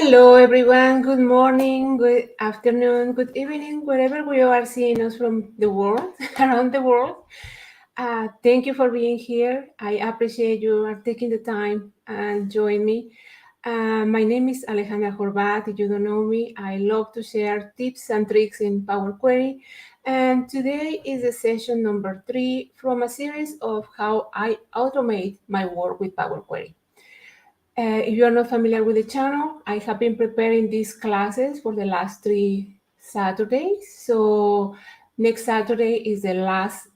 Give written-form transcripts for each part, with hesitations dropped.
Hello, everyone. Good morning, good afternoon, good evening, wherever we are seeing us from the world, around the world. Thank you for being here. I appreciate you are taking the time and join me. My name is Alejandra Horvat. If you don't know me, I love to share tips and tricks in Power Query. And today is the session number 3 from a series of how I automate my work with Power Query. If you are not familiar with the channel, I have been preparing these classes for the last 3 Saturdays. So next Saturday is the last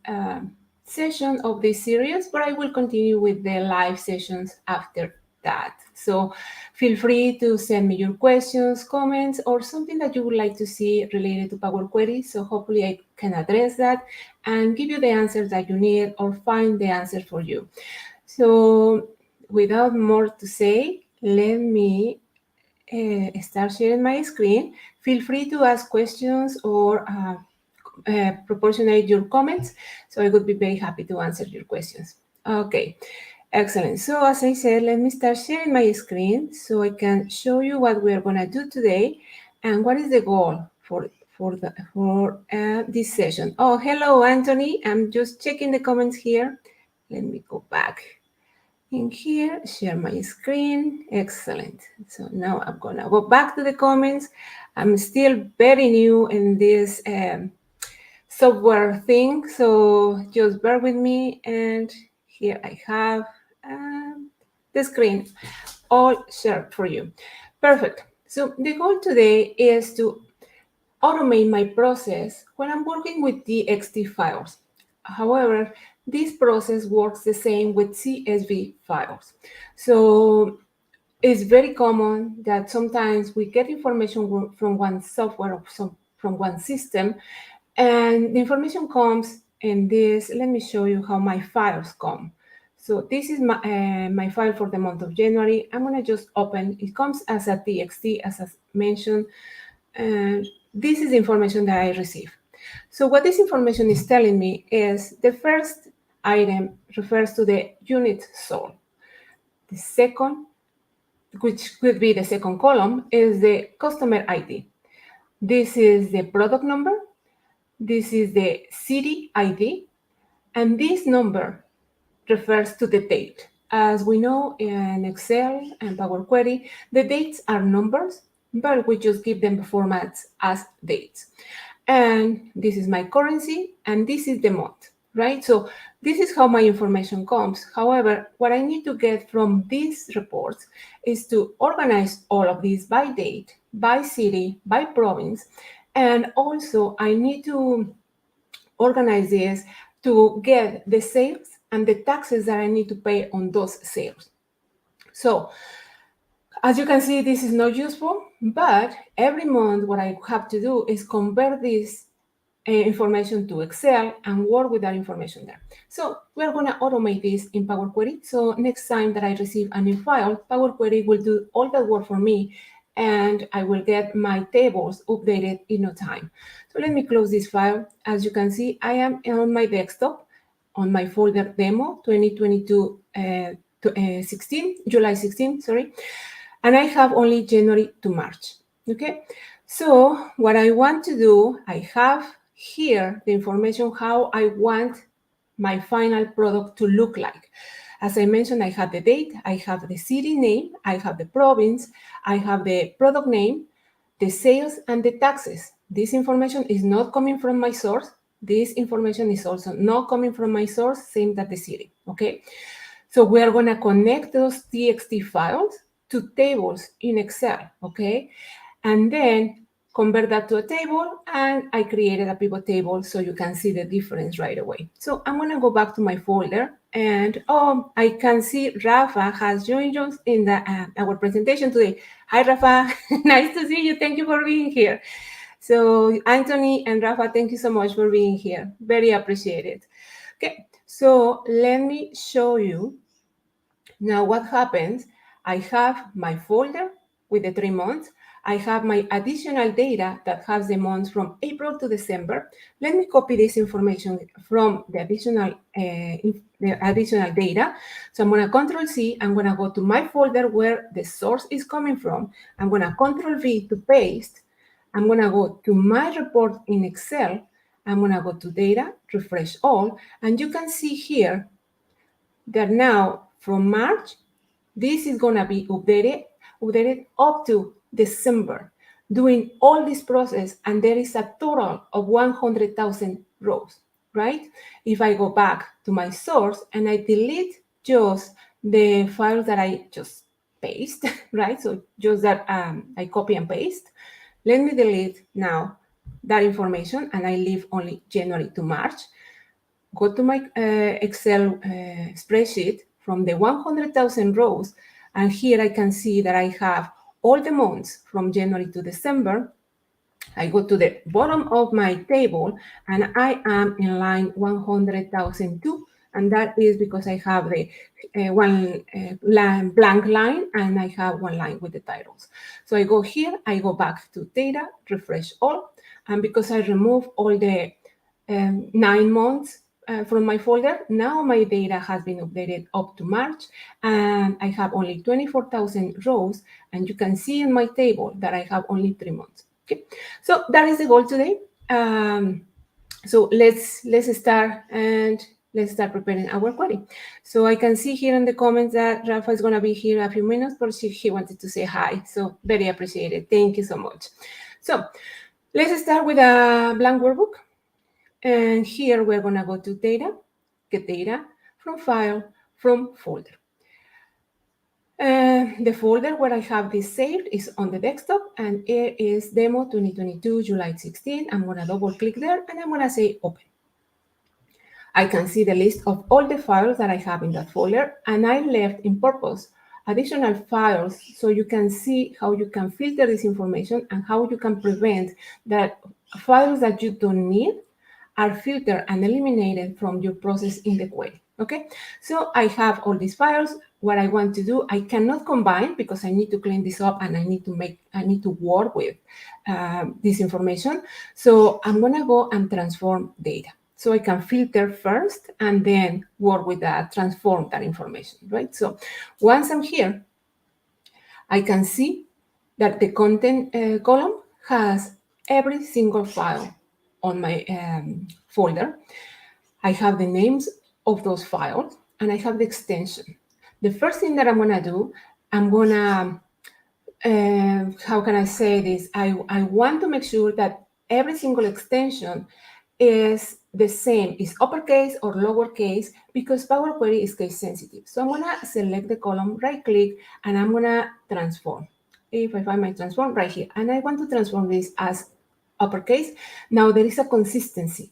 session of this series, but I will continue with the live sessions after that. So feel free to send me your questions, comments, or something that you would like to see related to Power Query. So hopefully I can address that and give you the answers that you need or find the answer for you. So without more to say, let me start sharing my screen. Feel free to ask questions or proportionate your comments. So I would be very happy to answer your questions. Okay, excellent. So as I said, let me start sharing my screen so I can show you what we are going to do today and what is the goal for this session. Oh, hello, Anthony. I'm just checking the comments here. Let me go back in here, share my screen. Excellent. So now I'm gonna go back to the comments. I'm still very new in this software thing, so just bear with me. And here I have the screen all shared for you. Perfect. So the goal today is to automate my process when I'm working with TXT files. However, this process works the same with CSV files. So it's very common that sometimes we get information from one software or from one system, and the information comes in this. Let me show you how my files come. So this is my file for the month of January. I'm going to just open. It comes as a TXT, as I mentioned. And this is the information that I receive. So what this information is telling me is the first item refers to the unit sold. The second, which could be the second column, is the customer ID. This is the product number. This is the city ID. And this number refers to the date. As we know in Excel and Power Query, the dates are numbers, but we just give them formats as dates. And this is my currency, and this is the month, right? So this is how my information comes. However, what I need to get from these reports is to organize all of these by date, by city, by province, and also I need to organize this to get the sales and the taxes that I need to pay on those sales. So as you can see, this is not useful, but every month what I have to do is convert this information to Excel and work with that information there. So we're going to automate this in Power Query. So next time that I receive a new file, Power Query will do all that work for me, and I will get my tables updated in no time. So let me close this file. As you can see, I am on my desktop on my folder demo 2022 July 16, sorry. And I have only January to March, okay? So what I want to do, I have here the information how I want my final product to look like. As I mentioned, I have the date, I have the city name, I have the province, I have the product name, the sales, and the taxes. This information is not coming from my source. This information is also not coming from my source, same that the city, okay? So we are going to connect those TXT files to tables in Excel, okay? And then convert that to a table, and I created a pivot table so you can see the difference right away. So I'm going to go back to my folder, and I can see Rafa has joined us in our presentation today. Hi, Rafa. Nice to see you. Thank you for being here. So Anthony and Rafa, thank you so much for being here. Very appreciated. Okay, so let me show you now what happens. I have my folder with the 3 months. I have my additional data that has the months from April to December. Let me copy this information from the additional data. So I'm going to Control C. I'm going to go to my folder where the source is coming from. I'm going to Control V to paste. I'm going to go to my report in Excel. I'm going to go to Data, refresh all, and you can see here that now from March, this is going to be updated up to December, doing all this process, and there is a total of 100,000 rows, right? If I go back to my source and I delete just the files that I just paste, right? So just that I copy and paste. Let me delete now that information and I leave only January to March. Go to my Excel spreadsheet from the 100,000 rows, and here I can see that I have all the months from January to December. I go to the bottom of my table, and I am in line 100,002, and that is because I have the one blank line, and I have one line with the titles. So I go here, I go back to data, refresh all, and because I remove all the 9 months from my folder, now my data has been updated up to March, and I have only 24,000 rows, and you can see in my table that I have only 3 months. Okay, so that is the goal today. So let's start, and let's start preparing our query. So I can see here in the comments that Rafa is going to be here a few minutes, but he wanted to say hi. So very appreciated. Thank you so much. So let's start with a blank workbook. And here we're going to go to data, get data from file, from folder. The folder where I have this saved is on the desktop, and it is demo 2022 July 16. I'm going to double click there, and I'm going to say open. I can see the list of all the files that I have in that folder, and I left in purpose additional files so you can see how you can filter this information and how you can prevent that files that you don't need are filtered and eliminated from your process in the query. Okay, so I have all these files. What I want to do, I cannot combine because I need to clean this up and I need to work with this information. So I'm gonna go and transform data. So I can filter first and then work with that, transform that information, right? So once I'm here, I can see that the content column has every single file on my folder. I have the names of those files, and I have the extension. The first thing that I'm gonna do, I'm gonna, how can I say this? I want to make sure that every single extension is the same, is uppercase or lowercase, because Power Query is case sensitive. So I'm gonna select the column, right click, and I'm gonna transform. If I find my transform right here, and I want to transform this as uppercase. Now there is a consistency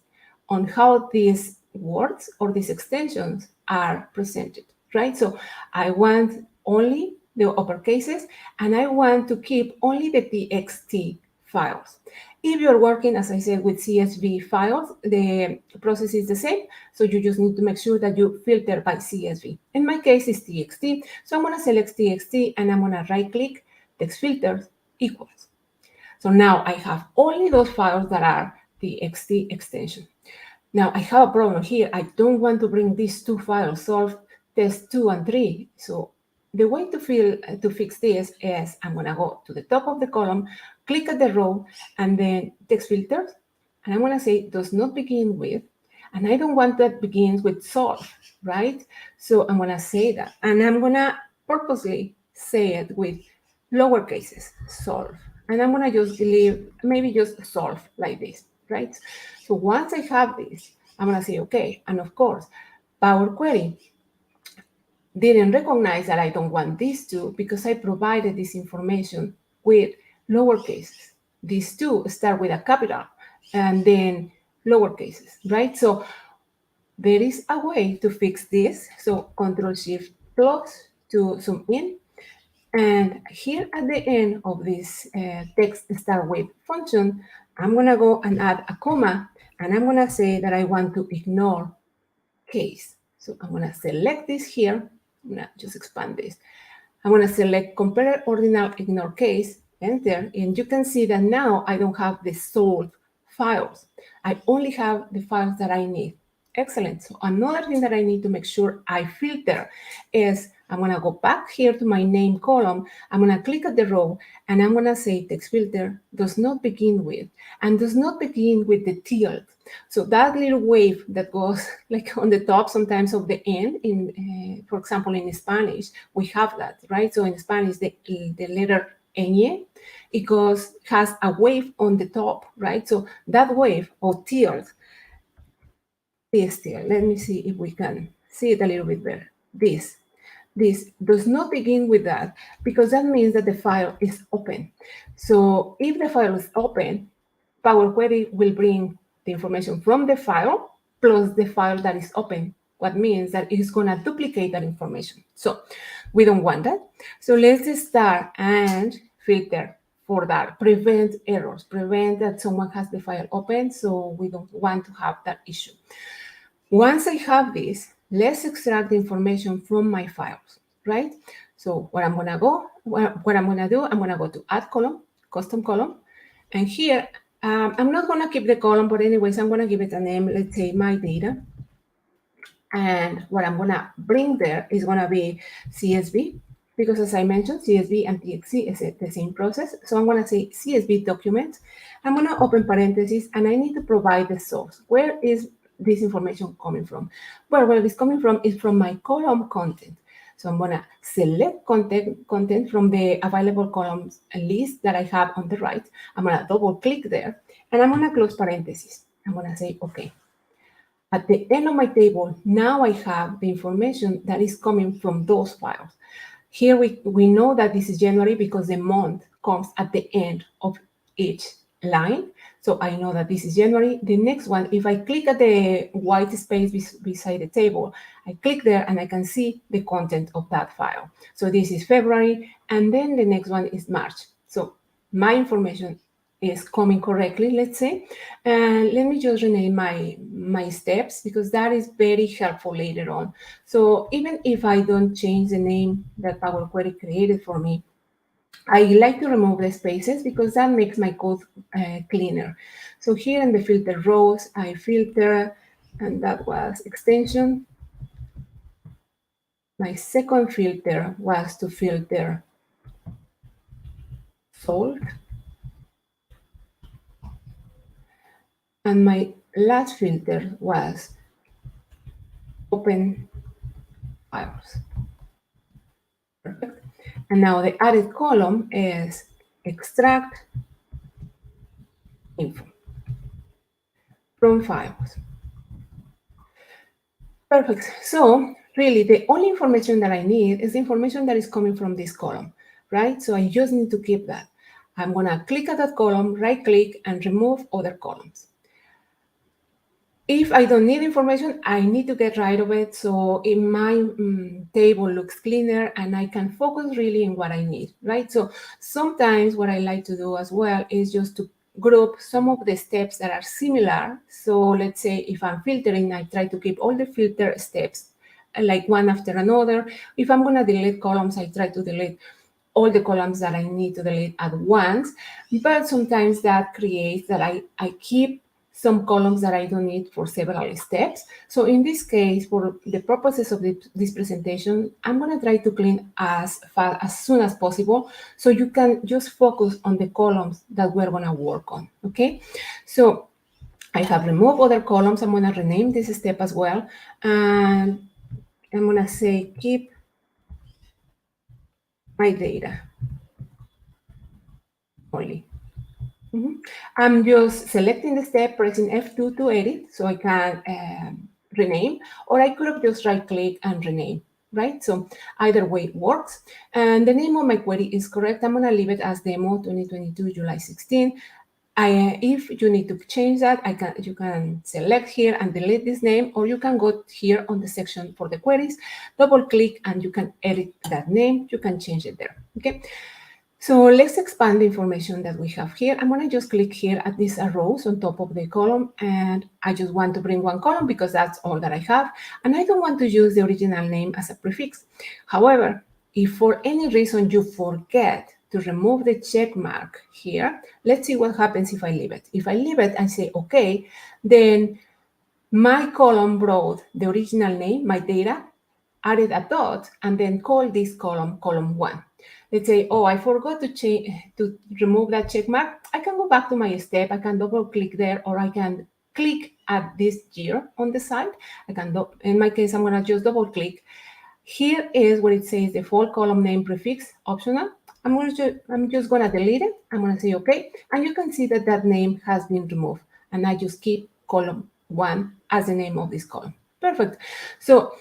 on how these words or these extensions are presented, right? So I want only the uppercases, and I want to keep only the TXT files. If you're working, as I said, with CSV files, the process is the same. So you just need to make sure that you filter by CSV. In my case, it's TXT. So I'm going to select TXT, and I'm going to right click, text filters, equals. So now I have only those files that are the TXT extension. Now I have a problem here. I don't want to bring these two files, solve test 2 and 3. So the way to fix this is I'm going to go to the top of the column, click at the row, and then text filters. And I'm going to say does not begin with, and I don't want that begins with solve, right? So I'm going to say that, and I'm going to purposely say it with lower cases, solve. And I'm going to just leave, maybe just solve like this, right? So once I have this, I'm going to say, okay. And of course, Power Query didn't recognize that I don't want these two because I provided this information with lower cases. These two start with a capital and then lower cases, right? So there is a way to fix this. So Control-Shift+ to zoom in. And here at the end of this text start with function, I'm going to go and add a comma, and I'm going to say that I want to ignore case. So I'm going to select this here. I'm going to just expand this. I'm going to select compare ordinal ignore case, enter, and you can see that now I don't have the sold files. I only have the files that I need. Excellent. So another thing that I need to make sure I filter is I'm going to go back here to my name column. I'm going to click at the row and I'm going to say text filter does not begin with, and does not begin with the tilde. So that little wave that goes like on the top sometimes of the end, in, for example, in Spanish, we have that, right? So in Spanish, the letter ñ, it has a wave on the top, right? So that wave or tilde, this tilde, let me see if we can see it a little bit better. This does not begin with that because that means that the file is open. So if the file is open, Power Query will bring the information from the file plus the file that is open, what means that it's going to duplicate that information. So we don't want that. So let's start and filter for that, prevent errors, prevent that someone has the file open, so we don't want to have that issue. Once I have this, let's extract the information from my files, right? So what I'm gonna do, I'm gonna go to Add Column, Custom Column, and here, I'm not gonna keep the column, but anyways, I'm gonna give it a name, let's say My Data. And what I'm gonna bring there is gonna be CSV, because as I mentioned, CSV and TXT is the same process. So I'm gonna say CSV document. I'm gonna open parentheses, and I need to provide the source. Where is this information coming from? Well, where it's coming from is from my column content. So I'm gonna select content from the available columns list that I have on the right. I'm gonna double click there, and I'm gonna close parentheses. I'm gonna say, okay. At the end of my table, now I have the information that is coming from those files. Here we know that this is January because the month comes at the end of each line. So I know that this is January. The next one, if I click at the white space beside the table, I click there and I can see the content of that file. So this is February, and then the next one is March. So my information is coming correctly, let's say. And let me just rename my steps because that is very helpful later on. So even if I don't change the name that Power Query created for me, I like to remove the spaces because that makes my code cleaner. So here in the filter rows, I filter, and that was extension. My second filter was to filter sold. And my last filter was open files. Perfect. And now the added column is extract info from files. Perfect. So really the only information that I need is the information that is coming from this column, right? So I just need to keep that. I'm gonna click at that column, right click, and remove other columns. If I don't need information, I need to get rid of it so in my table looks cleaner and I can focus really in what I need, right? So sometimes what I like to do as well is just to group some of the steps that are similar. So let's say if I'm filtering, I try to keep all the filter steps like one after another. If I'm going to delete columns, I try to delete all the columns that I need to delete at once. But sometimes that creates that I keep some columns that I don't need for several steps. So in this case, for the purposes of this presentation, I'm going to try to clean as soon as possible so you can just focus on the columns that we're going to work on, okay? So I have removed other columns. I'm going to rename this step as well. And I'm going to say keep my data only. I'm just selecting the step, pressing F2 to edit so I can rename, or I could have just right click and rename, right? So either way works. And the name of my query is correct. I'm gonna leave it as demo 2022 July 16. If you need to change that, you can select here and delete this name, or you can go here on the section for the queries, double click, and you can edit that name. You can change it there, okay? So let's expand the information that we have here. I'm going to just click here at these rows on top of the column, and I just want to bring one column because that's all that I have, and I don't want to use the original name as a prefix. However, if for any reason you forget to remove the check mark here. Let's see what happens if I leave it. If I leave it and say okay, then my column brought the original name, my data, added a dot, and then call this column column 1. Let's say, oh, I forgot to remove that check mark. I can go back to my step. I can double click there, or I can click at this gear on the side. In my case, I'm going to just double click. Here is where it says default column name prefix optional. I'm just going to delete it. I'm going to say okay. And you can see that that name has been removed. And I just keep column 1 as the name of this column. Perfect. So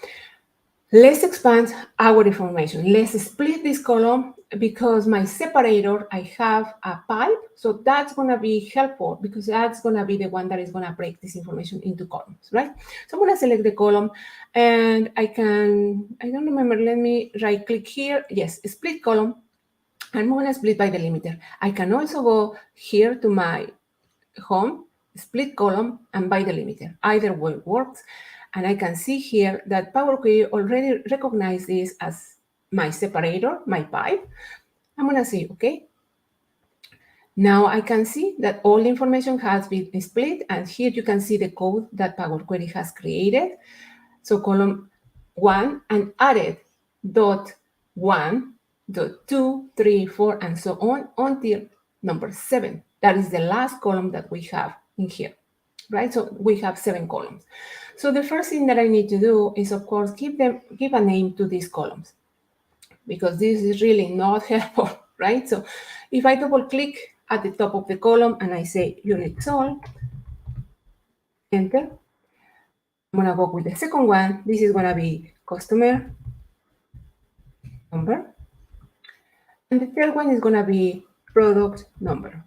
let's expand our information. Let's split this column because my separator, I have a pipe. So that's going to be helpful because that's going to be the one that is going to break this information into columns, right? So I'm going to select the column and I don't remember, let me right click here. Yes, split column. I'm going to split by delimiter. I can also go here to my home, split column, and by delimiter. Either way works. And I can see here that Power Query already recognized this as my separator, my pipe. I'm going to say, okay. Now I can see that all the information has been split. And here you can see the code that Power Query has created. So column 1 and added dot 1, dot 2, 3, 4, and so on until number 7. That is the last column that we have in here, right? So we have 7 columns. So the first thing that I need to do is, of course, give a name to these columns because this is really not helpful, right? So if I double click at the top of the column and I say unit sold, enter, I'm going to go with the second one. This is going to be customer number. And the third one is going to be product number.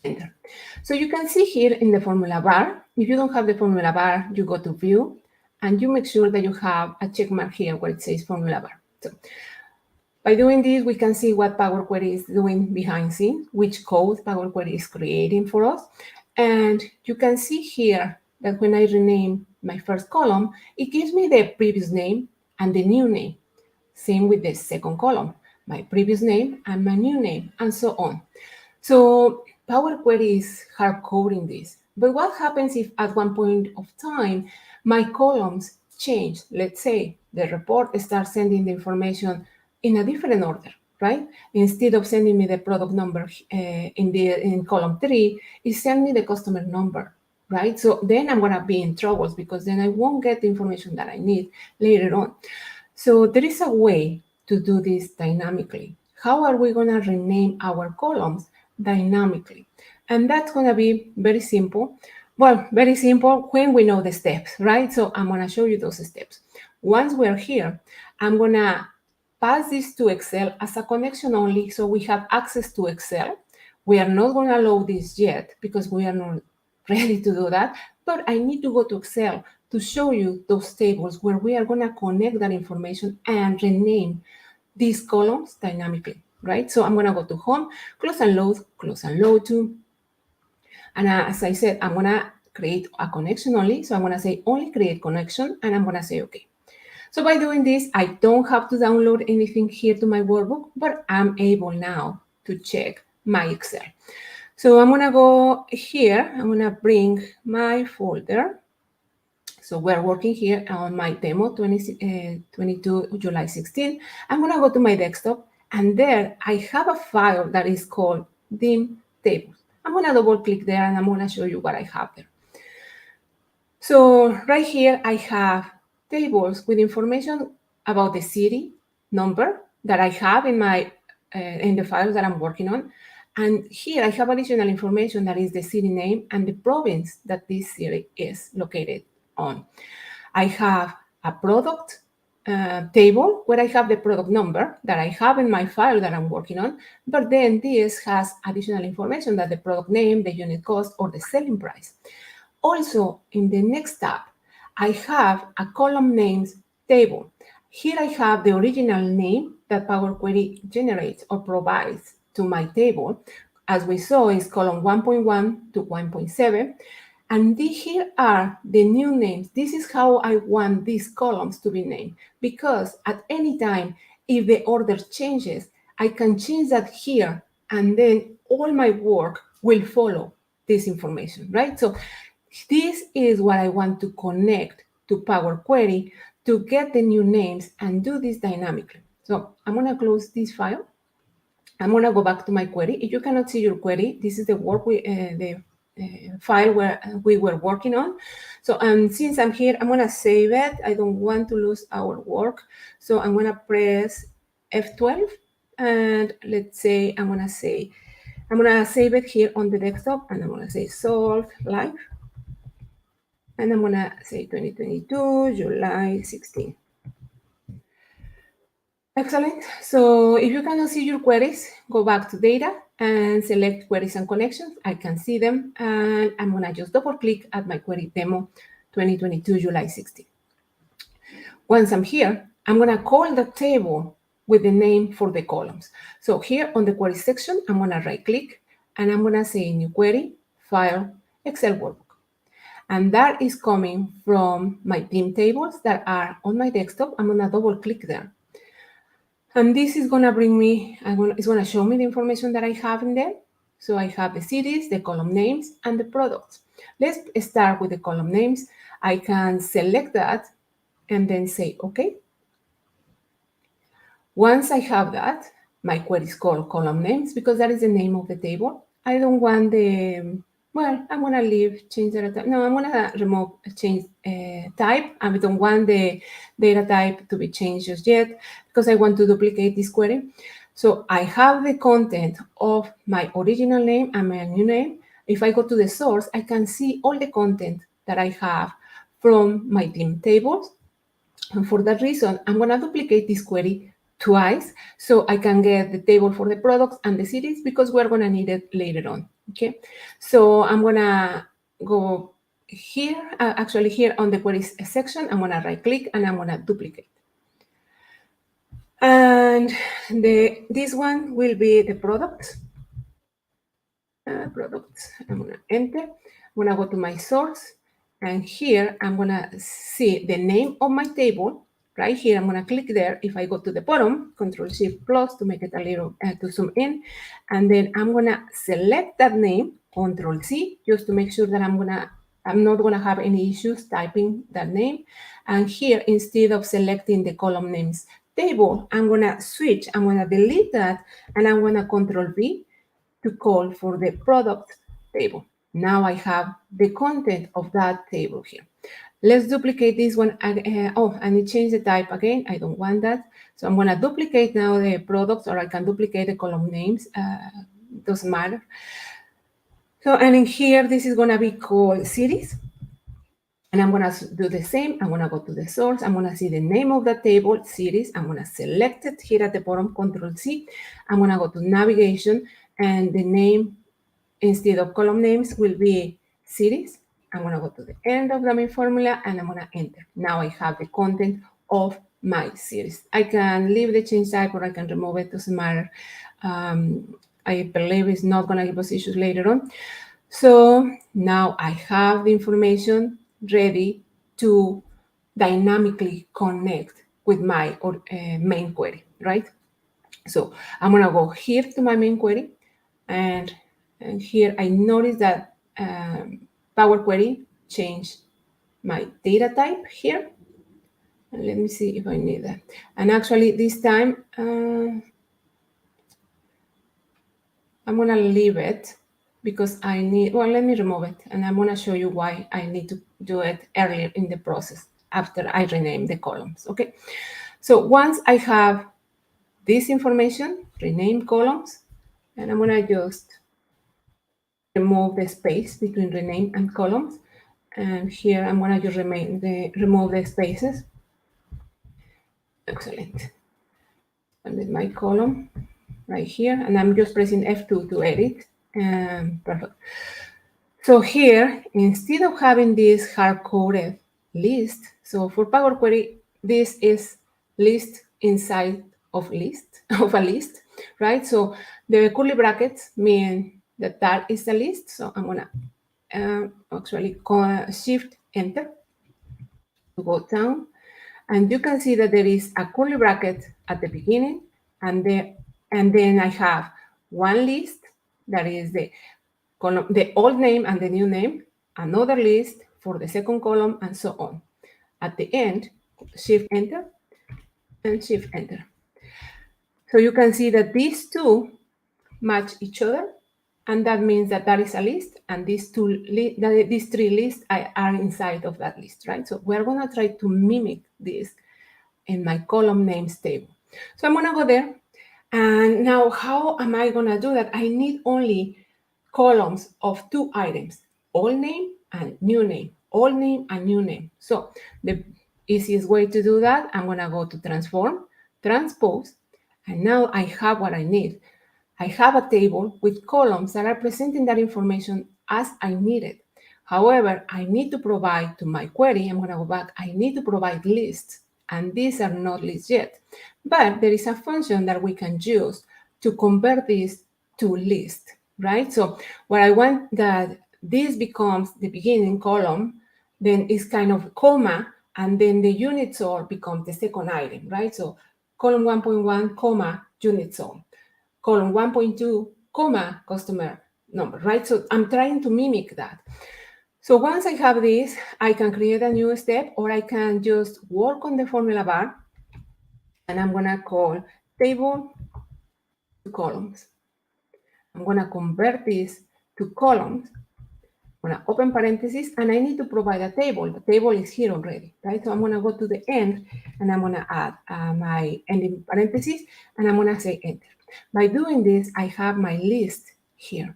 Enter. So you can see here in the formula bar, if you don't have the formula bar, you go to view and you make sure that you have a check mark here where it says formula bar. So by doing this, we can see what Power Query is doing behind scenes, which code Power Query is creating for us. And you can see here that when I rename my first column, it gives me the previous name and the new name. Same with the second column, my previous name and my new name, and so on. So Power Query is hard coding this. But what happens if at one point of time, my columns change? Let's say the report starts sending the information in a different order, right? Instead of sending me the product number in column 3, it sends me the customer number, right? So then I'm going to be in troubles because then I won't get the information that I need later on. So there is a way to do this dynamically. How are we going to rename our columns dynamically? And that's going to be very simple. Well, very simple when we know the steps, right? So I'm going to show you those steps. Once we're here, I'm going to pass this to Excel as a connection only so we have access to Excel. We are not going to load this yet because we are not ready to do that, but I need to go to Excel to show you those tables where we are going to connect that information and rename these columns dynamically, right? So I'm going to go to Home, close and load to. And as I said, I'm going to create a connection only. So I'm going to say only create connection, and I'm going to say OK. So by doing this, I don't have to download anything here to my workbook, but I'm able now to check my Excel. So I'm going to go here. I'm going to bring my folder. So we're working here on my demo 22 July 16. I'm going to go to my desktop, and there I have a file that is called dim tables. I'm going to double click there, and I'm going to show you what I have there. So right here, I have tables with information about the city number that I have in my in the files that I'm working on. And here I have additional information that is the city name and the province that this city is located on. I have a product table where I have the product number that I have in my file that I'm working on, but then this has additional information that the product name, the unit cost, or the selling price. Also, in the next tab, I have a column names table. Here I have the original name that Power Query generates or provides to my table. As we saw, is column 1.1 to 1.7. And here are the new names. This is how I want these columns to be named, because at any time, if the order changes, I can change that here, and then all my work will follow this information, right? So this is what I want to connect to Power Query to get the new names and do this dynamically. So I'm going to close this file. I'm going to go back to my query. If you cannot see your query, this is the work the file where we were working on. So since I'm here, I'm going to save it. I don't want to lose our work. So I'm going to press F12, and let's say I'm going to save it here on the desktop, and I'm going to say solve live, and I'm going to say 2022 July 16. Excellent. So if you cannot see your queries, go back to data and select queries and connections. I can see them, and I'm going to just double click at my query demo 2022 July 16. Once I'm here, I'm going to call the table with the name for the columns. So here on the query section, I'm going to right click, and I'm going to say new query, file, Excel workbook. And that is coming from my theme tables that are on my desktop. I'm going to double click there. And this is going to bring me, it's going to show me the information that I have in there. So I have the cities, the column names, and the products. Let's start with the column names. I can select that and then say, OK. Once I have that, my query is called column names because that is the name of the table. I don't want the, well, I'm going to change data type. No, I'm going to change type. I don't want the data type to be changed just yet because I want to duplicate this query. So I have the content of my original name and my new name. If I go to the source, I can see all the content that I have from my theme tables. And for that reason, I'm going to duplicate this query twice so I can get the table for the products and the cities because we're going to need it later on. Okay, so I'm going to go here, actually here on the queries section, I'm going to right click and I'm going to duplicate. And this one will be the products. Products. I'm going to enter. I'm going to go to my source. And here I'm going to see the name of my table. Right here, I'm going to click there. If I go to the bottom, Control-Shift+ to make it a little, to zoom in. And then I'm going to select that name, Control-C, just to make sure that I'm not going to have any issues typing that name. And here, instead of selecting the column names table, I'm going to switch. I'm going to delete that, and I'm going to Control-V to call for the product table. Now I have the content of that table here. Let's duplicate this one. Oh, and it changed the type again. I don't want that. So I'm going to duplicate now the products, or I can duplicate the column names. Doesn't matter. So, and in here, this is going to be called cities. And I'm going to do the same. I'm going to go to the source. I'm going to see the name of the table, cities. I'm going to select it here at the bottom, Control-C. I'm going to go to navigation, and the name, instead of column names, will be cities. I'm going to go to the end of the main formula, and I'm going to enter. Now I have the content of my series. I can leave the change type, or I can remove it. Doesn't matter. I believe it's not going to give us issues later on. So now I have the information ready to dynamically connect with my main query, right? So I'm going to go here to my main query, and here I notice that Power Query changed my data type here. And let me see if I need that. And actually this time, I'm going to leave it because I need, well, let me remove it. And I'm going to show you why I need to do it earlier in the process after I rename the columns, okay? So once I have this information, rename columns, and I'm going to just remove the space between rename and columns. And here I'm going to just remove the spaces. Excellent. And with my column right here, and I'm just pressing F2 to edit. Perfect. So here, instead of having this hard-coded list, so for Power Query, this is list inside of list of a list, right? So the curly brackets mean that that is a list. So I'm gonna actually Shift Enter to go down, And you can see that there is a curly bracket at the beginning, and then I have one list that is the column, the old name and the new name, another list for the second column, and so on. At the end, Shift Enter and Shift Enter. So you can see that these two match each other, and that means that that is a list, and these three lists are inside of that list, right? So we're going to try to mimic this in my column names table. So I'm going to go there, and now how am I going to do that? I need only columns of two items, old name and new name, old name and new name. So the easiest way to do that, I'm going to go to transform, transpose, and now I have what I need. I have a table with columns that are presenting that information as I need it. However, I need to provide to my query, I'm going to go back, I need to provide lists, and these are not lists yet. But there is a function that we can use to convert this to list, right? So what I want that this becomes the beginning column, then it's kind of comma, and then the unit sold becomes the second item, right? So column 1.1, comma, unit sold. Column 1.2, comma, customer number, right? So I'm trying to mimic that. So once I have this, I can create a new step, or I can just work on the formula bar, and I'm going to call table to columns. I'm going to convert this to columns. I'm going to open parentheses, and I need to provide a table. The table is here already, right? So I'm going to go to the end, and I'm going to add my ending parentheses, and I'm going to say enter. By doing this, I have my list here.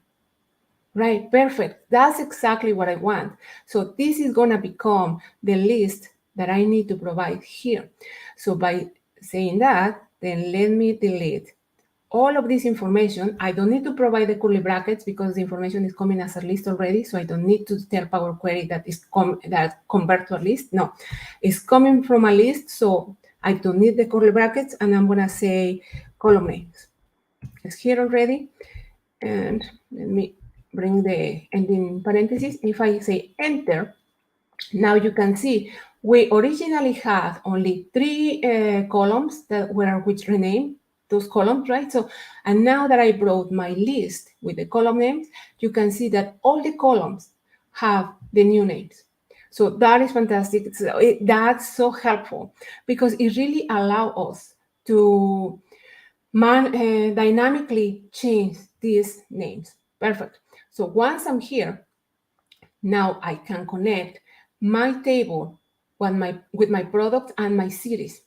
Right, perfect. That's exactly what I want. So this is going to become the list that I need to provide here. So by saying that, then let me delete all of this information. I don't need to provide the curly brackets because the information is coming as a list already. So I don't need to tell Power Query that that convert to a list. No, it's coming from a list. So I don't need the curly brackets, and I'm going to say column names. It's here already. And let me bring the ending parentheses. If I say enter, now you can see we originally had only three columns that were which rename those columns, right? So, and now that I brought my list with the column names, you can see that all the columns have the new names. So that is fantastic. That's so helpful because it really allows us to dynamically change these names. Perfect. So once I'm here, now I can connect my table with my product and my series.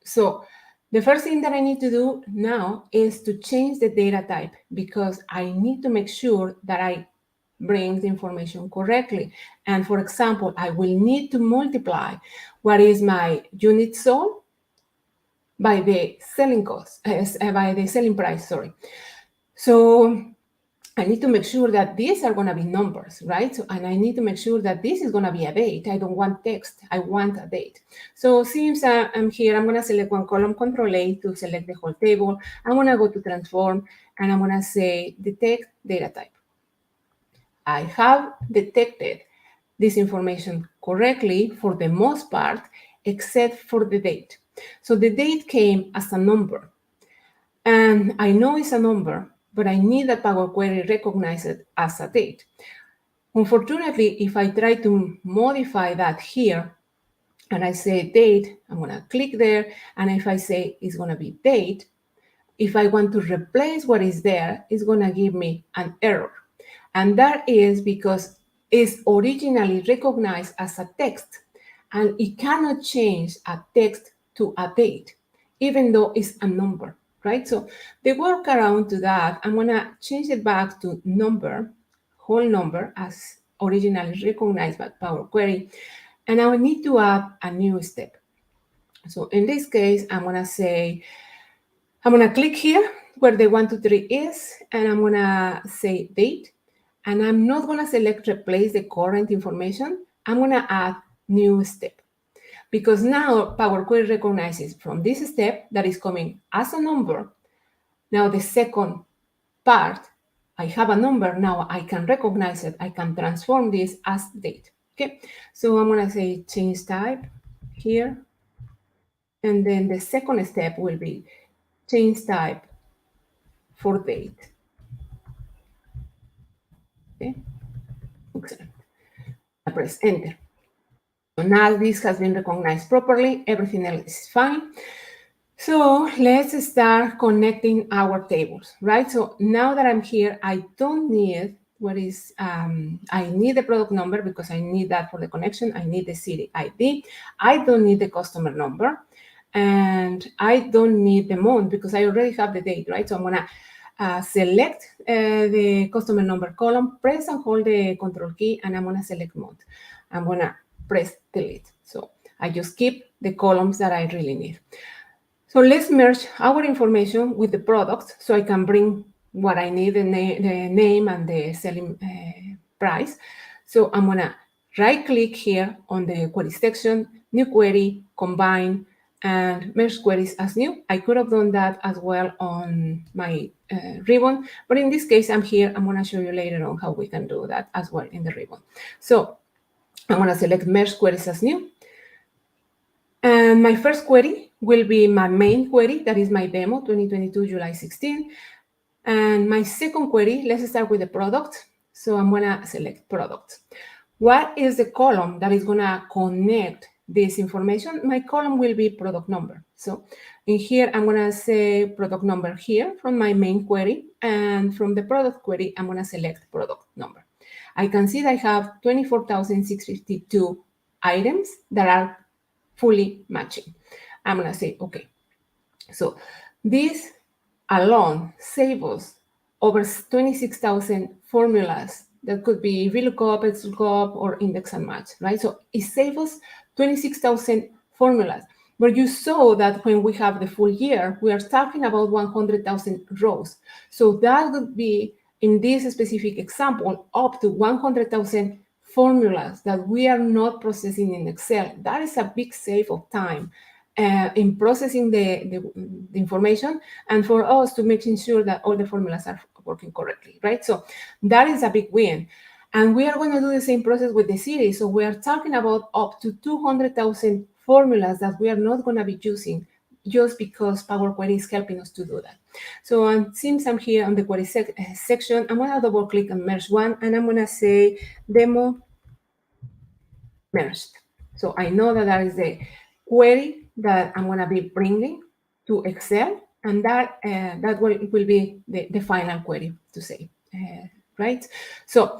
So the first thing that I need to do now is to change the data type because I need to make sure that I bring the information correctly. And for example, I will need to multiply what is my unit sold by the selling cost, by the selling price, sorry. So I need to make sure that these are going to be numbers, right? So, and I need to make sure that this is going to be a date. I don't want text. I want a date. So since I'm here, I'm going to select one column, Control A to select the whole table. I'm going to go to transform, and I'm going to say detect data type. I have detected this information correctly for the most part, except for the date. So the date came as a number. And I know it's a number, but I need that Power Query recognize it as a date. Unfortunately, if I try to modify that here, and I say date, I'm going to click there, and if I say it's going to be date, if I want to replace what is there, it's going to give me an error. And that is because it's originally recognized as a text, and it cannot change a text to a date, even though it's a number, right? So the workaround to that, I'm going to change it back to number, whole number, as originally recognized by Power Query, and I will need to add a new step. So in this case, I'm going to click here where the 1, 2, 3 is, and I'm going to say date. And I'm not going to select replace the current information. I'm going to add new step. Because now Power Query recognizes from this step that is coming as a number. Now the second part, I have a number. Now I can recognize it. I can transform this as date. Okay. So I'm going to say change type here. And then the second step will be change type for date. Okay, excellent. I press enter. So now this has been recognized properly. Everything else is fine. So let's start connecting our tables, right? So now that I'm here, I don't need I need the product number because I need that for the connection. I need the city ID. I don't need the customer number. And I don't need the month because I already have the date, right? So I'm gonna select the customer number column, press and hold the control key, and I'm gonna select month. I'm gonna press delete. So I just keep the columns that I really need. So let's merge our information with the product so I can bring what I need, the name and the selling price. So I'm gonna right click here on the query section, new query, combine, and merge queries as new. I could have done that as well on my ribbon, but in this case, I'm here. I'm gonna show you later on how we can do that as well in the ribbon. So I'm gonna select merge queries as new. And my first query will be my main query, that is my demo 2022 July 16. And my second query, let's start with the product. So I'm gonna select product. What is the column that is gonna connect this information? My column will be product number. So in here, I'm gonna say product number here from my main query, and from the product query, I'm gonna select product number. I can see that I have 24,652 items that are fully matching. I'm gonna say, okay. So this alone saves us over 26,000 formulas that could be VLOOKUP, XLOOKUP, or index and match, right? So it saves us 26,000 formulas. But you saw that when we have the full year, we are talking about 100,000 rows. So that would be, in this specific example, up to 100,000 formulas that we are not processing in Excel. That is a big save of time in processing the information, and for us to making sure that all the formulas are working correctly, right? So that is a big win. And we are going to do the same process with the series. So we are talking about up to 200,000 formulas that we are not going to be using just because Power Query is helping us to do that. So since I'm here on the query section, I'm going to double click on merge one, and I'm going to say demo merged. So I know that is the query that I'm going to be bringing to Excel, and that will be the final query to say, right? So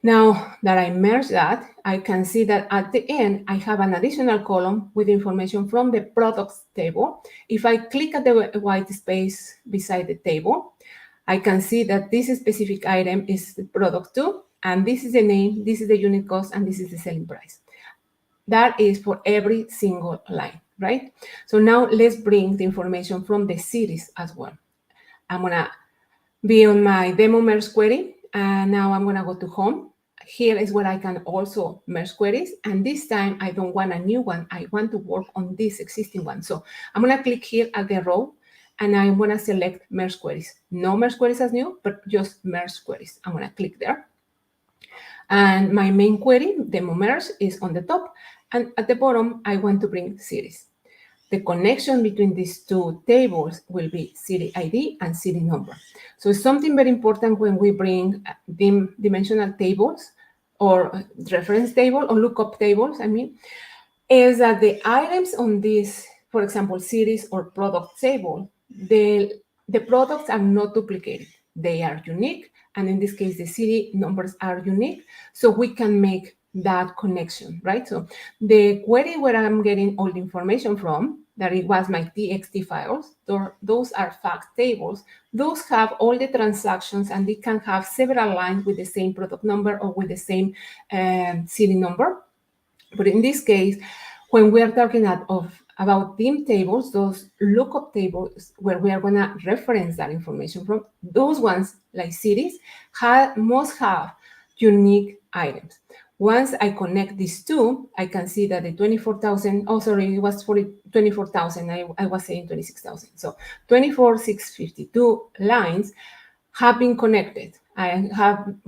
now that I merge that, I can see that at the end, I have an additional column with information from the products table. If I click at the white space beside the table, I can see that this specific item is the product 2, and this is the name, this is the unit cost, and this is the selling price. That is for every single line, right? So now let's bring the information from the series as well. I'm gonna be on my demo merge query, and now I'm gonna go to home. Here is where I can also merge queries, and this time I don't want a new one. I want to work on this existing one. So I'm gonna click here at the row, and I'm gonna select merge queries. No merge queries as new, but just merge queries. I'm gonna click there. And my main query, demo merge, is on the top. And at the bottom, I want to bring series. The connection between these two tables will be city ID and city number. So it's something very important when we bring dimensional tables or reference table or lookup tables, is that the items on this, for example, cities or product table, the products are not duplicated. They are unique. And in this case, the city numbers are unique. So we can make that connection, right? So the query where I'm getting all the information from, that it was my txt files, those are fact tables. Those have all the transactions, and they can have several lines with the same product number or with the same city number. But in this case, when we are talking about dim tables, those lookup tables where we are going to reference that information from, those ones, like cities, must have unique items. Once I connect these two, I can see that the 24,000, oh, sorry, it was 24,000. I was saying 26,000. So 24,652 lines have been connected. I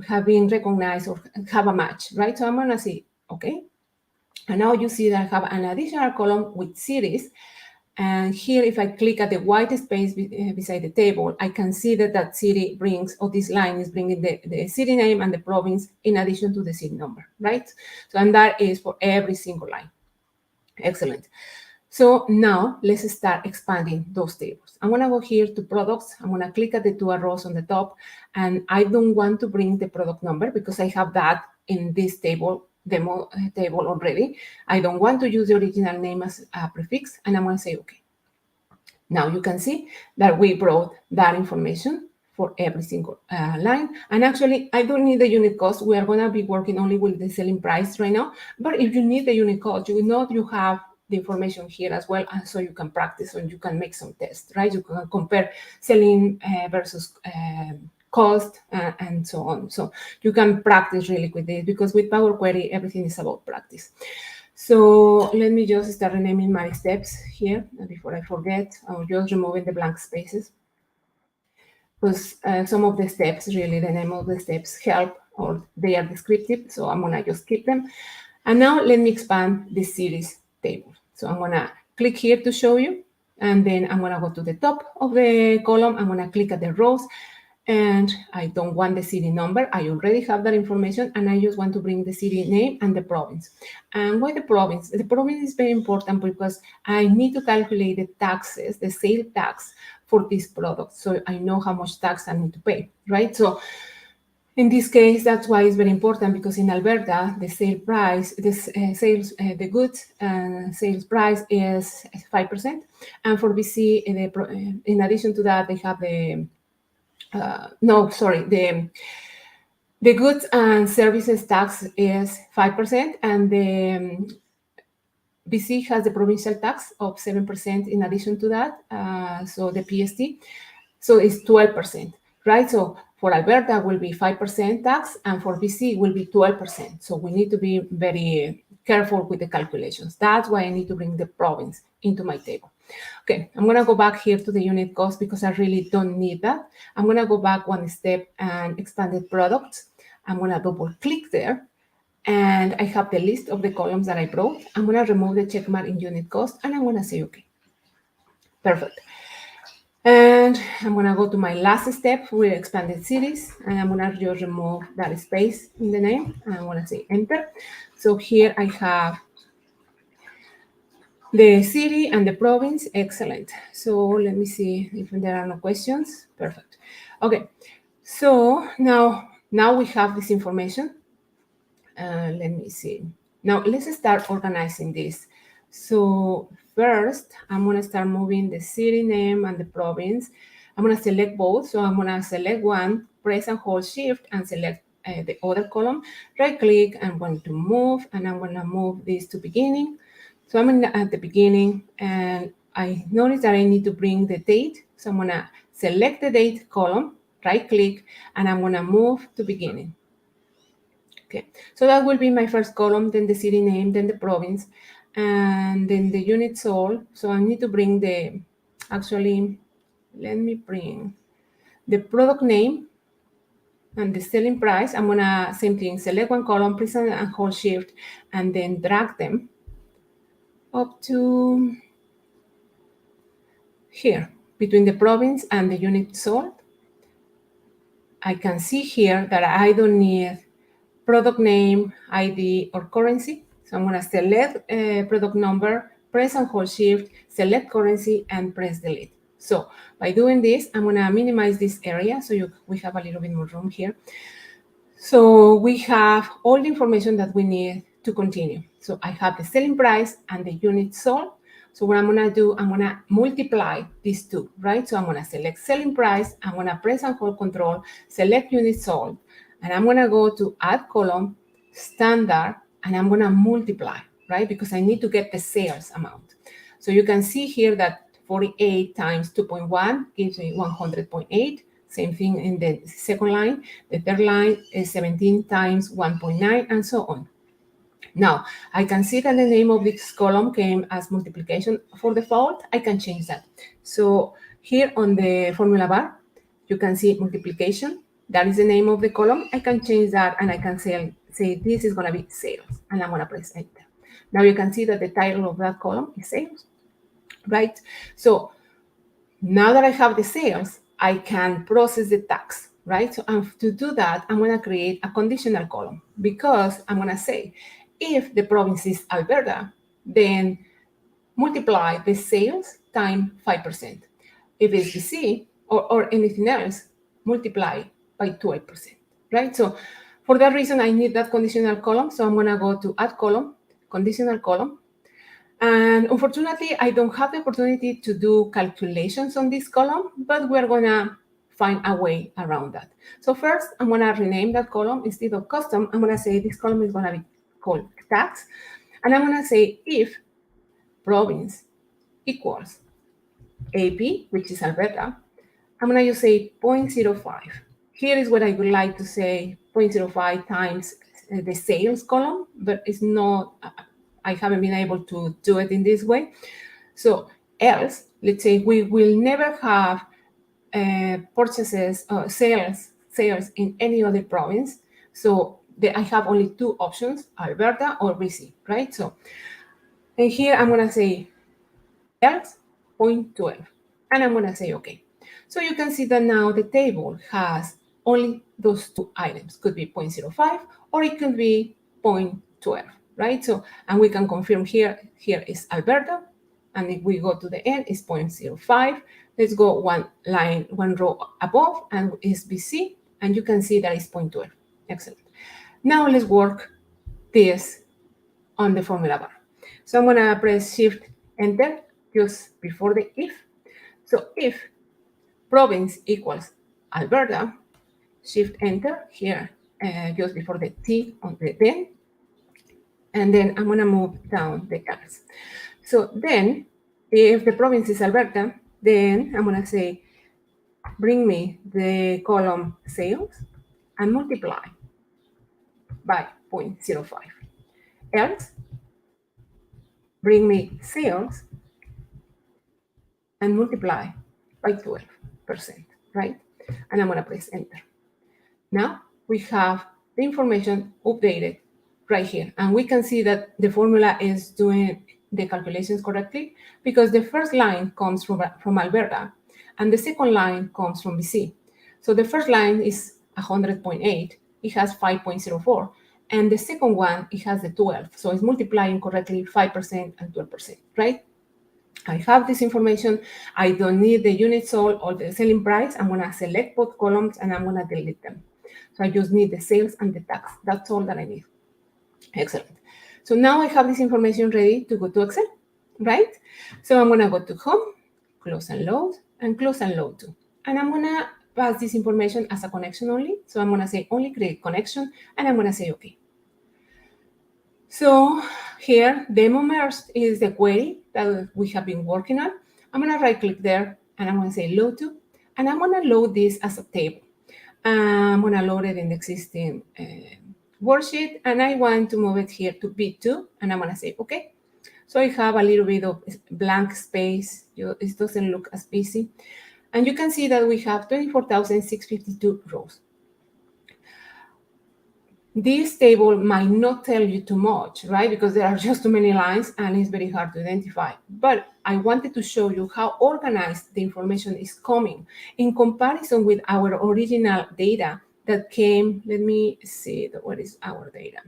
have been recognized or have a match, right? So I'm going to say, okay. And now you see that I have an additional column with cities. And here, if I click at the white space beside the table, I can see that that city brings, or this line is bringing the city name and the province in addition to the city number, right? So, and that is for every single line. Excellent. So now let's start expanding those tables. I'm going to go here to products. I'm going to click at the two arrows on the top, and I don't want to bring the product number because I have that in this table, demo table already. I don't want to use the original name as a prefix, and I'm going to say okay. Now you can see that we brought that information for every single line. And actually, I don't need the unit cost. We are going to be working only with the selling price right now. But if you need the unit cost, you know you have the information here as well, and so you can practice and you can make some tests, right? You can compare selling versus cost and so on. So you can practice really with this, because with Power Query, everything is about practice. So let me just start renaming my steps here before I forget. I'm just removing the blank spaces, because some of the steps, really the name of the steps help, or they are descriptive. So I'm gonna just keep them. And now let me expand the series table. So I'm gonna click here to show you, and then I'm gonna go to the top of the column. I'm gonna click at the rows, and I don't want the city number. I already have that information, and I just want to bring the city name and the province. And why the province? The province is very important because I need to calculate the taxes, the sale tax for this product, so I know how much tax I need to pay, right? So in this case, that's why it's very important, because in Alberta, the sale price, the goods sales price is 5%, and for BC, in addition to that, they have the the goods and services tax is 5%, and the BC has the provincial tax of 7% in addition to that. So the PST, so it's 12%, right? So for Alberta will be 5% tax, and for BC will be 12%. So we need to be very careful with the calculations. That's why I need to bring the province into my table. Okay, I'm gonna go back here to the unit cost because I really don't need that. I'm gonna go back one step and expanded products. I'm gonna double click there, and I have the list of the columns that I brought. I'm gonna remove the check mark in unit cost, and I'm gonna say okay. Perfect. And I'm gonna go to my last step with expanded cities, and I'm gonna just remove that space in the name, and I'm gonna say enter. So here I have the city and the province. Excellent. So let me see if there are no questions. Perfect. Okay. So now we have this information. Let me see. Now let's start organizing this. So first, I'm gonna start moving the city name and the province. I'm gonna select both. So I'm gonna select one, press and hold shift and select the other column. Right click, I'm going to move, and I'm gonna move this to beginning. So I'm at the beginning, and I notice that I need to bring the date. So I'm gonna select the date column, right click, and I'm gonna move to beginning. Okay, so that will be my first column, then the city name, then the province, and then the unit sold. So I need to bring let me bring the product name and the selling price. I'm gonna, same thing, select one column, press and hold shift, and then drag them up to here, between the province and the unit sold. I can see here that I don't need product name, ID, or currency. So I'm gonna select product number, press and hold shift, select currency, and press delete. So by doing this, I'm gonna minimize this area so we have a little bit more room here. So we have all the information that we need to continue. So I have the selling price and the unit sold. So what I'm gonna do, I'm gonna multiply these two, right? So I'm gonna select selling price, I'm gonna press and hold control, select unit sold, and I'm gonna go to add column, standard, and I'm gonna multiply, right? Because I need to get the sales amount. So you can see here that 48 times 2.1 gives me 100.8. Same thing in the second line. The third line is 17 times 1.9, and so on. Now, I can see that the name of this column came as multiplication. For default, I can change that. So here on the formula bar, you can see multiplication. That is the name of the column. I can change that, and I can say this is going to be sales, and I'm going to press enter. Now you can see that the title of that column is sales, right? So now that I have the sales, I can process the tax, right? So to do that, I'm going to create a conditional column because I'm going to say, if the province is Alberta, then multiply the sales times 5%. If it's BC or anything else, multiply by 12%, right? So for that reason, I need that conditional column. So I'm going to go to add column, conditional column. And unfortunately, I don't have the opportunity to do calculations on this column, but we're going to find a way around that. So first, I'm going to rename that column. Instead of custom, I'm going to say this column is going to be called tax. And I'm going to say if province equals AP, which is Alberta, I'm going to use a 0.05. Here is what I would like to say 0.05 times the sales column, but it's not, I haven't been able to do it in this way. So else, let's say we will never have purchases, sales in any other province. So I have only two options, Alberta or BC, right? So, and here I'm going to say else 0.12, and I'm going to say okay. So you can see that now the table has only those two items. Could be 0.05 or it could be 0.12, right? So, and we can confirm here is Alberta, and if we go to the end, it's 0.05. Let's go one line, one row above, and it's BC, and you can see that it's 0.12. Excellent. Now let's work this on the formula bar. So I'm gonna press Shift Enter just before the if. So if province equals Alberta, Shift Enter here just before the T on the then, and then I'm gonna move down the else. So then, if the province is Alberta, then I'm gonna say, bring me the column sales and multiply by 0.05. Else, bring me sales and multiply by 12%, right? And I'm gonna press enter. Now we have the information updated right here. And we can see that the formula is doing the calculations correctly because the first line comes from Alberta and the second line comes from BC. So the first line is 100.8, it has 5.04. And the second one, it has the 12. So it's multiplying correctly 5% and 12%, right? I have this information. I don't need the unit sold or the selling price. I'm going to select both columns and I'm going to delete them. So I just need the sales and the tax. That's all that I need. Excellent. So now I have this information ready to go to Excel, right? So I'm going to go to Home, Close and Load too. And I'm going to pass this information as a connection only. So I'm going to say only create connection, and I'm going to say OK. So here, demo merged is the query that we have been working on. I'm going to right click there and I'm going to say load to, and I'm going to load this as a table. I'm going to load it in the existing worksheet, and I want to move it here to B2, and I'm going to say okay. So I have a little bit of blank space. It doesn't look as busy. And you can see that we have 24,652 rows. This table might not tell you too much, right? Because there are just too many lines and it's very hard to identify. But I wanted to show you how organized the information is coming in comparison with our original data that came. Let me see, what is our data?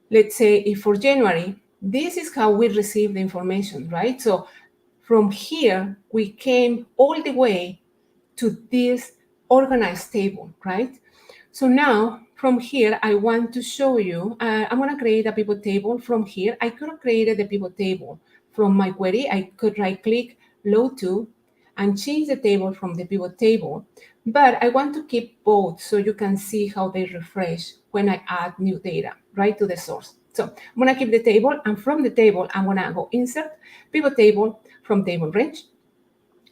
Let's say if for January, this is how we receive the information, right? So from here, we came all the way to this organized table, right? So now from here, I want to show you, I'm going to create a pivot table from here. I could have created the pivot table from my query. I could right click, load to, and change the table from the pivot table. But I want to keep both so you can see how they refresh when I add new data, right, to the source. So I'm going to keep the table, and from the table, I'm going to go insert, pivot table from table range.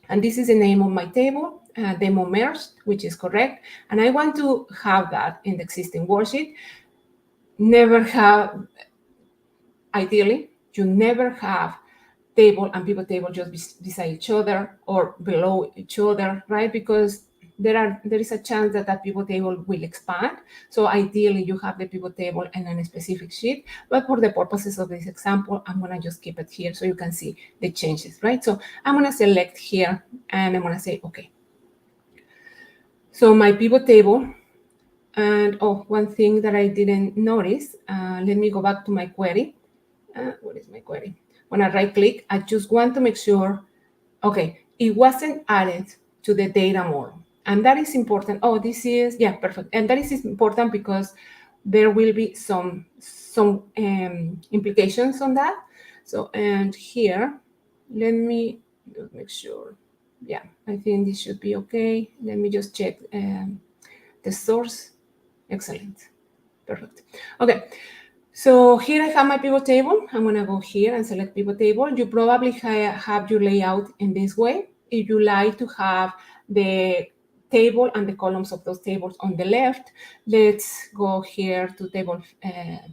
And this is the name of my table, demo merged, which is correct. And I want to have that in the existing worksheet. Never have, ideally, you never have table and pivot table just beside each other or below each other, right? Because there is a chance that that pivot table will expand. So ideally you have the pivot table in a specific sheet, but for the purposes of this example, I'm gonna just keep it here so you can see the changes, right? So I'm gonna select here and I'm gonna say, okay. So my pivot table, and one thing that I didn't notice, let me go back to my query. What is my query? When I right click, I just want to make sure, okay, it wasn't added to the data model. And that is important. Oh, this is, yeah, perfect. And that is important because there will be some implications on that. So, and here, let me just make sure. Yeah, I think this should be okay. Let me just check the source. Excellent. Perfect. Okay. So here I have my pivot table. I'm going to go here and select pivot table. You probably have your layout in this way. If you like to have the table and the columns of those tables on the left, let's go here to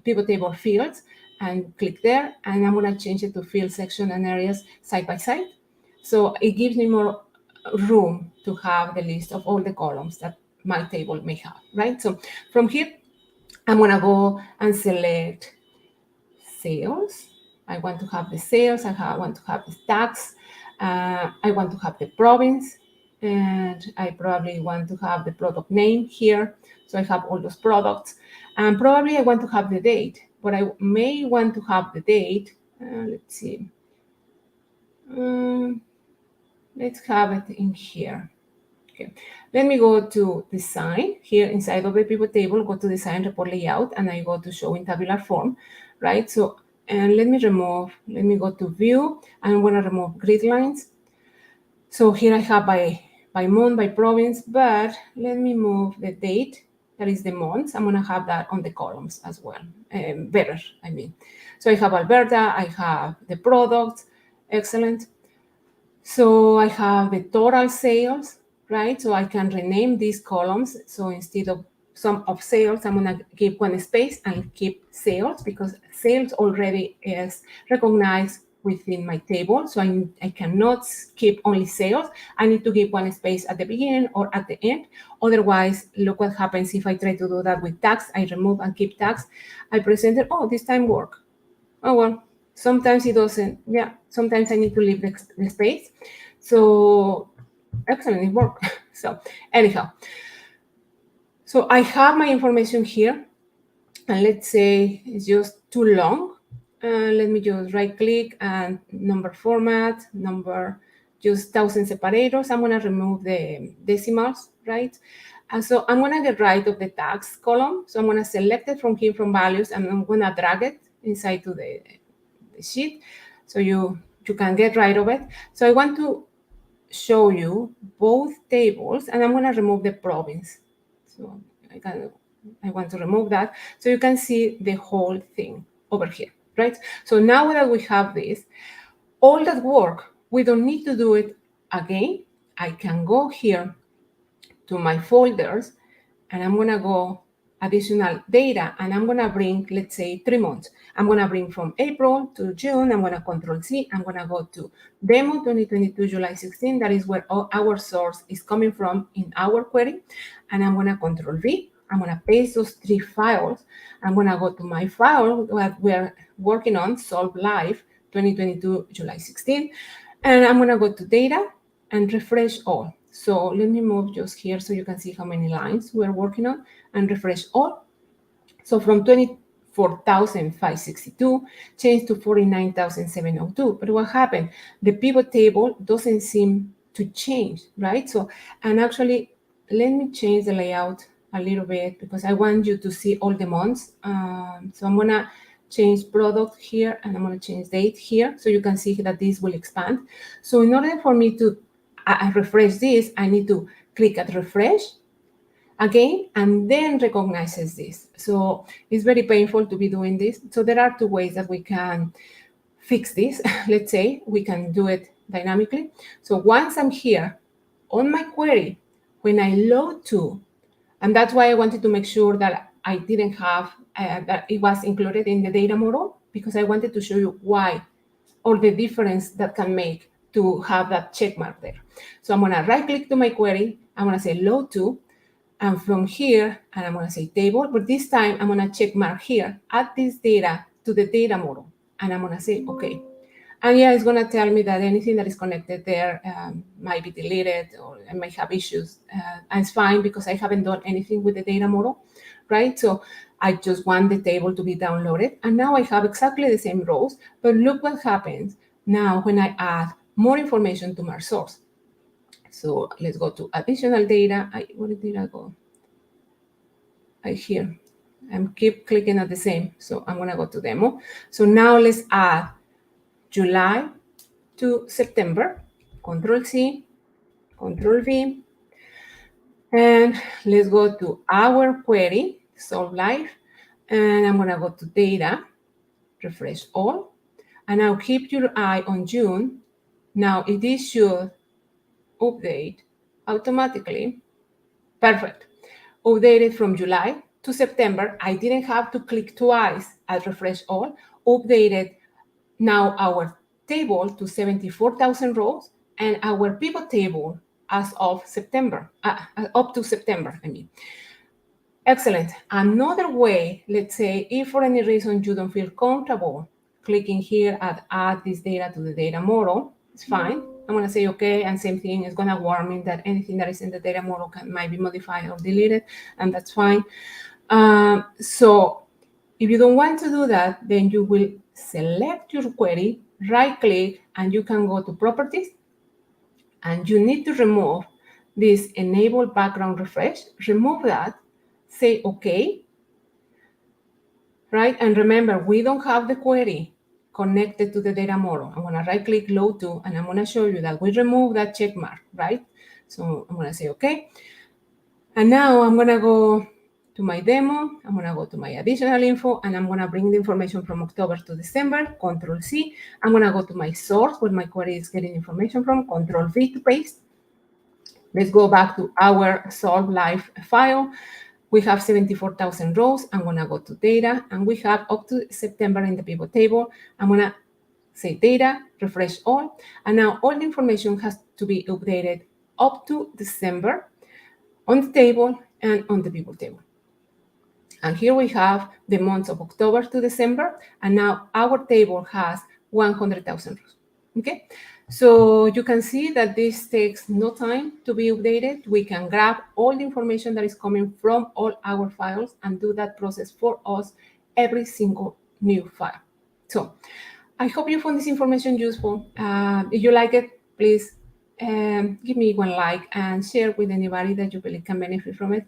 pivot table fields and click there. And I'm going to change it to field section and areas side by side. So it gives me more room to have the list of all the columns that my table may have, right? So from here, I'm going to go and select sales. I want to have the sales. I want to have the tax. I want to have the province. And I probably want to have the product name here. So I have all those products. And probably I want to have the date. But I may want to have the date. Let's see. Let's have it in here. Okay, let me go to design here inside of the pivot table, go to design report layout, and I go to show in tabular form, right? So, and let me go to view, and I'm gonna remove grid lines. So here I have by month, by province, but let me move the date, that is the months. I'm gonna have that on the columns as well, better, I mean. So I have Alberta, I have the products, excellent. So I have the total sales, right? So I can rename these columns. So instead of sum of sales, I'm going to give one space and keep sales because sales already is recognized within my table. So I cannot keep only sales. I need to give one space at the beginning or at the end. Otherwise, look what happens if I try to do that with tax. I remove and keep tax. I presented, oh, this time work. Oh, well, sometimes it doesn't. Yeah, sometimes I need to leave the space. So, excellent, it worked. So, anyhow, so I have my information here. And let's say it's just too long. Let me just right click and number format, number, just 1,000 separators. I'm going to remove the decimals, right? And so I'm going to get rid of the tax column. So I'm going to select it from here from values and I'm going to drag it inside to the sheet so you can get rid of it. So I want to show you both tables and I'm going to remove the province. So I want to remove that so you can see the whole thing over here, right? So now that we have this, all that work, we don't need to do it again. I can go here to my folders and I'm going to go additional data and I'm going to bring, let's say, 3 months. I'm going to bring from April to June. I'm going to control C. I'm going to go to demo 2022 July 16. That is where our source is coming from in our query. And I'm going to control V. I'm going to paste those 3 files. I'm going to go to my file that we're working on, Solve Live 2022 July 16. And I'm going to go to data and refresh all. So let me move just here so you can see how many lines we're working on and refresh all. So from 24,562 changed to 49,702. But what happened? The pivot table doesn't seem to change, right? So, and actually, let me change the layout a little bit because I want you to see all the months. So I'm going to change product here and I'm going to change date here so you can see that this will expand. So in order for me to refresh this, I need to click at refresh again and then recognizes this. So it's very painful to be doing this. So there are 2 ways that we can fix this. Let's say we can do it dynamically. So once I'm here on my query, when I load to, and that's why I wanted to make sure that I didn't have, that it was included in the data model, because I wanted to show you why, or the difference that can make to have that check mark there. So I'm going to right click to my query I'm going to say load to, and from here, and I'm going to say table, but this time I'm going to check mark here, add this data to the data model, and I'm going to say, okay. And yeah, it's going to tell me that anything that is connected there might be deleted or I might have issues. And it's fine because I haven't done anything with the data model, right? So I just want the table to be downloaded. And now I have exactly the same rows, but look what happens now when I add more information to my source. So let's go to additional data. Where did I go? Here. I'm keep clicking at the same. So I'm going to go to demo. So now let's add July to September. Control C, Control V. And let's go to our query, solve live. And I'm going to go to data, refresh all. And now keep your eye on June. Now it is should update automatically. Perfect. Updated from July to September. I didn't have to click twice at refresh all. Updated now our table to 74,000 rows and our pivot table as of September, up to September, I mean. Excellent. Another way, let's say, if for any reason you don't feel comfortable clicking here at add this data to the data model, it's fine. I'm going to say okay, and same thing is going to warn me that anything that is in the data model might be modified or deleted, and that's fine. So if you don't want to do that, then you will select your query, right click, and you can go to properties, and you need to remove this enable background refresh. Remove that, say okay, right? And remember, we don't have the query connected to the data model. I'm going to right click load to, and I'm going to show you that we remove that check mark, right? So I'm going to say okay. And now I'm going to go to my demo. I'm going to go to my additional info, and I'm going to bring the information from October to December, Control C. I'm going to go to my source where my query is getting information from, Control V to paste. Let's go back to our solve live file. We have 74,000 rows. I'm going to go to data, and we have up to September in the pivot table. I'm going to say data, refresh all, and now all the information has to be updated up to December on the table and on the pivot table. And here we have the months of October to December, and now our table has 100,000 rows. Okay, so you can see that this takes no time to be updated. We can grab all the information that is coming from all our files and do that process for us every single new file. So I hope you found this information useful. If you like it, please give me one like and share with anybody that you believe can benefit from it.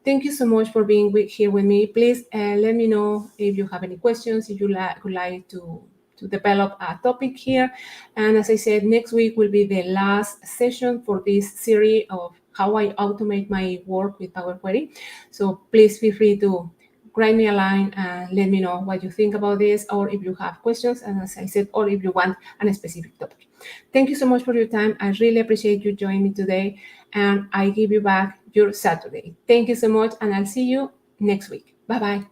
Thank you so much for being here with me. Please let me know if you have any questions, if you would like to develop a topic here. And as I said, next week will be the last session for this series of how I automate my work with Power Query. So please feel free to write me a line and let me know what you think about this, or if you have questions, and as I said, or if you want a specific topic. Thank you so much for your time. I really appreciate you joining me today, and I give you back your Saturday. Thank you so much, and I'll see you next week. Bye-bye.